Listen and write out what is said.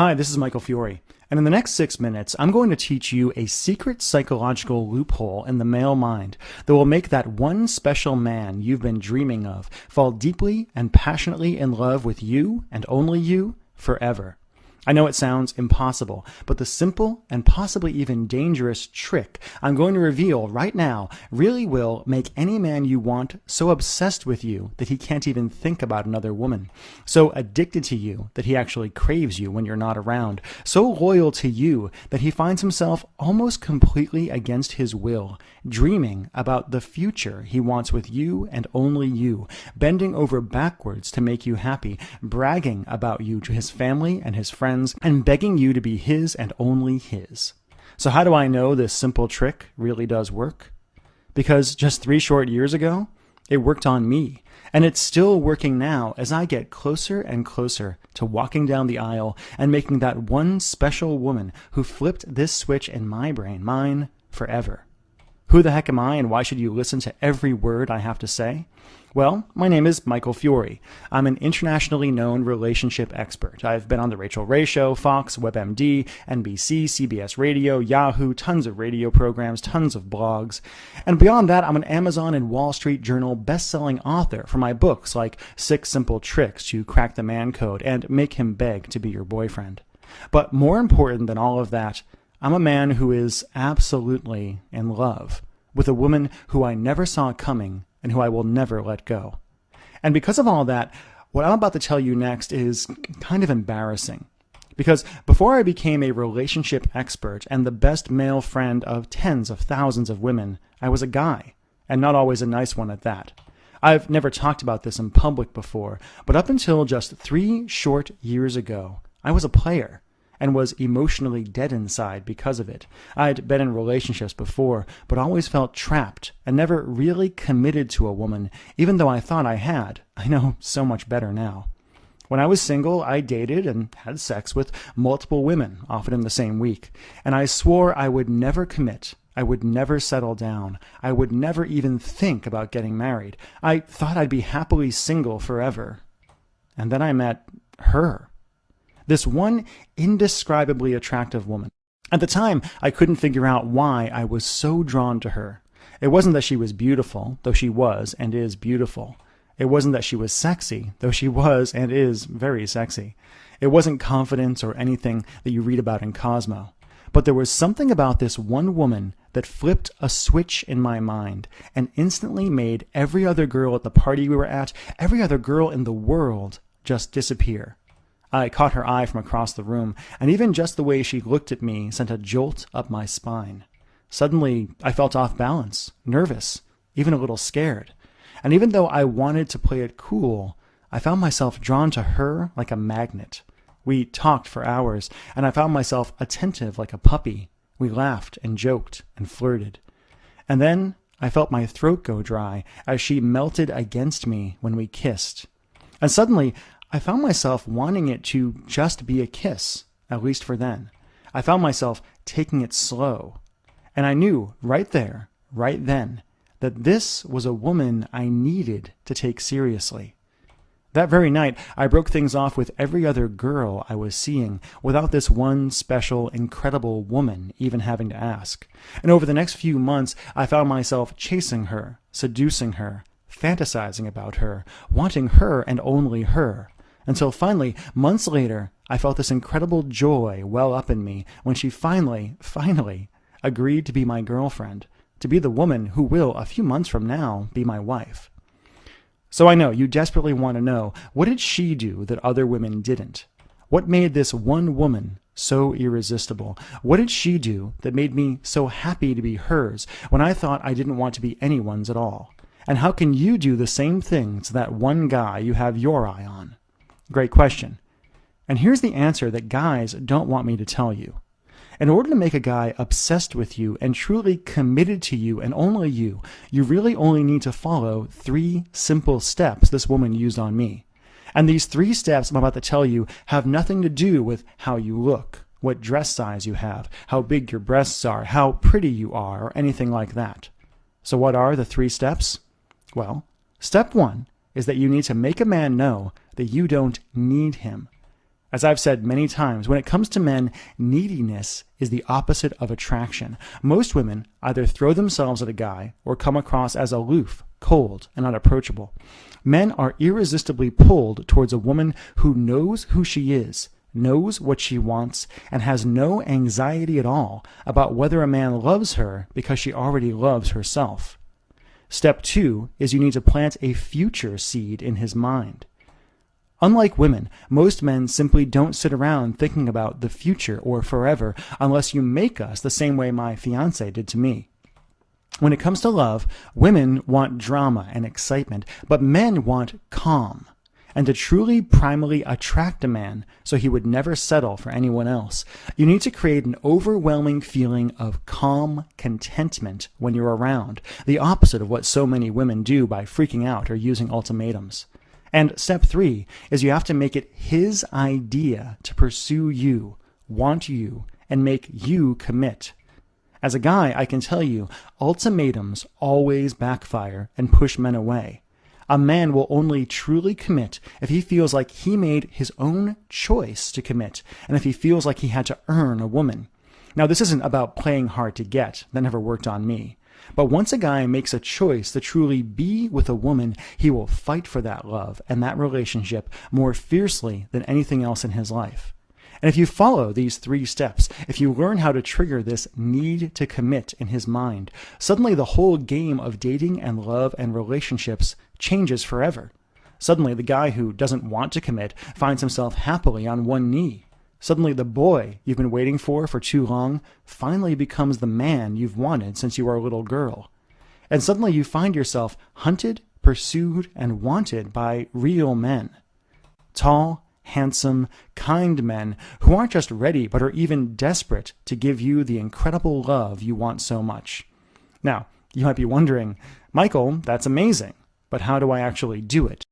Hi, this is Michael Fiore, and in the next 6 minutes, I'm going to teach you a secret psychological loophole in the male mind that will make that one special man you've been dreaming of fall deeply and passionately in love with you and only you forever. I know it sounds impossible, but the simple and possibly even dangerous trick I'm going to reveal right now really will make any man you want so obsessed with you that he can't even think about another woman, so addicted to you that he actually craves you when you're not around, so loyal to you that he finds himself almost completely against his will, dreaming about the future he wants with you and only you, bending over backwards to make you happy, bragging about you to his family and his friends, and begging you to be his and only his. So how do I know this simple trick really does work? Because just 3 short years ago, it worked on me, and it's still working now as I get closer and closer to walking down the aisle and making that one special woman who flipped this switch in my brain mine forever. Who the heck am I, and why should you listen to every word I have to say? Well, my name is Michael Fiore. I'm an internationally known relationship expert. I've been on The Rachel Ray Show, Fox, WebMD, NBC, CBS Radio, Yahoo, tons of radio programs, tons of blogs. And beyond that, I'm an Amazon and Wall Street Journal best-selling author for my books like 6 Simple Tricks to Crack the Man Code and Make Him Beg to Be Your Boyfriend. But more important than all of that, I'm a man who is absolutely in love with a woman who I never saw coming and who I will never let go. And because of all that, what I'm about to tell you next is kind of embarrassing. Because before I became a relationship expert and the best male friend of tens of thousands of women, I was a guy, and not always a nice one at that. I've never talked about this in public before, but up until just 3 short years ago, I was a player and was emotionally dead inside because of it. I'd been in relationships before, but always felt trapped and never really committed to a woman, even though I thought I had. I know so much better now. When I was single, I dated and had sex with multiple women, often in the same week, and I swore I would never commit. I would never settle down. I would never even think about getting married. I thought I'd be happily single forever. And then I met her. This one indescribably attractive woman. At the time, I couldn't figure out why I was so drawn to her. It wasn't that she was beautiful, though she was and is beautiful. It wasn't that she was sexy, though she was and is very sexy. It wasn't confidence or anything that you read about in Cosmo. But there was something about this one woman that flipped a switch in my mind and instantly made every other girl at the party we were at, every other girl in the world, just disappear. I caught her eye from across the room, and even just the way she looked at me sent a jolt up my spine. Suddenly, I felt off balance, nervous, even a little scared. And even though I wanted to play it cool, I found myself drawn to her like a magnet. We talked for hours, and I found myself attentive like a puppy. We laughed and joked and flirted. And then I felt my throat go dry as she melted against me when we kissed. And suddenly, I found myself wanting it to just be a kiss, at least for then. I found myself taking it slow. And I knew right there, right then, that this was a woman I needed to take seriously. That very night, I broke things off with every other girl I was seeing without this one special, incredible woman even having to ask. And over the next few months, I found myself chasing her, seducing her, fantasizing about her, wanting her and only her. Until finally, months later, I felt this incredible joy well up in me when she finally agreed to be my girlfriend, to be the woman who will, a few months from now, be my wife. So I know you desperately want to know, what did she do that other women didn't? What made this one woman so irresistible? What did she do that made me so happy to be hers when I thought I didn't want to be anyone's at all? And how can you do the same thing to that one guy you have your eye on? Great question. And here's the answer that guys don't want me to tell you. In order to make a guy obsessed with you and truly committed to you and only you really only need to follow 3 simple steps this woman used on me. And these 3 steps I'm about to tell you have nothing to do with how you look, what dress size you have, how big your breasts are, how pretty you are, or anything like that. So what are the 3 steps? Well, step 1 is that you need to make a man know that you don't need him. As I've said many times, when it comes to men, neediness is the opposite of attraction. Most women either throw themselves at a guy or come across as aloof, cold, and unapproachable. Men are irresistibly pulled towards a woman who knows who she is, knows what she wants, and has no anxiety at all about whether a man loves her because she already loves herself. Step 2 is you need to plant a future seed in his mind. Unlike women, most men simply don't sit around thinking about the future or forever unless you make us the same way my fiance did to me. When it comes to love, women want drama and excitement, but men want calm. And to truly primally attract a man so he would never settle for anyone else, you need to create an overwhelming feeling of calm contentment when you're around, the opposite of what so many women do by freaking out or using ultimatums. And step 3 is you have to make it his idea to pursue you, want you, and make you commit. As a guy, I can tell you, ultimatums always backfire and push men away. A man will only truly commit if he feels like he made his own choice to commit, and if he feels like he had to earn a woman. Now, this isn't about playing hard to get. That never worked on me. But once a guy makes a choice to truly be with a woman, he will fight for that love and that relationship more fiercely than anything else in his life. And if you follow these 3 steps, if you learn how to trigger this need to commit in his mind, suddenly the whole game of dating and love and relationships changes forever. Suddenly the guy who doesn't want to commit finds himself happily on one knee. Suddenly the boy you've been waiting for too long finally becomes the man you've wanted since you were a little girl. And suddenly you find yourself hunted, pursued, and wanted by real men. Tall, handsome, kind men who aren't just ready but are even desperate to give you the incredible love you want so much. Now, you might be wondering, Michael, that's amazing, but how do I actually do it?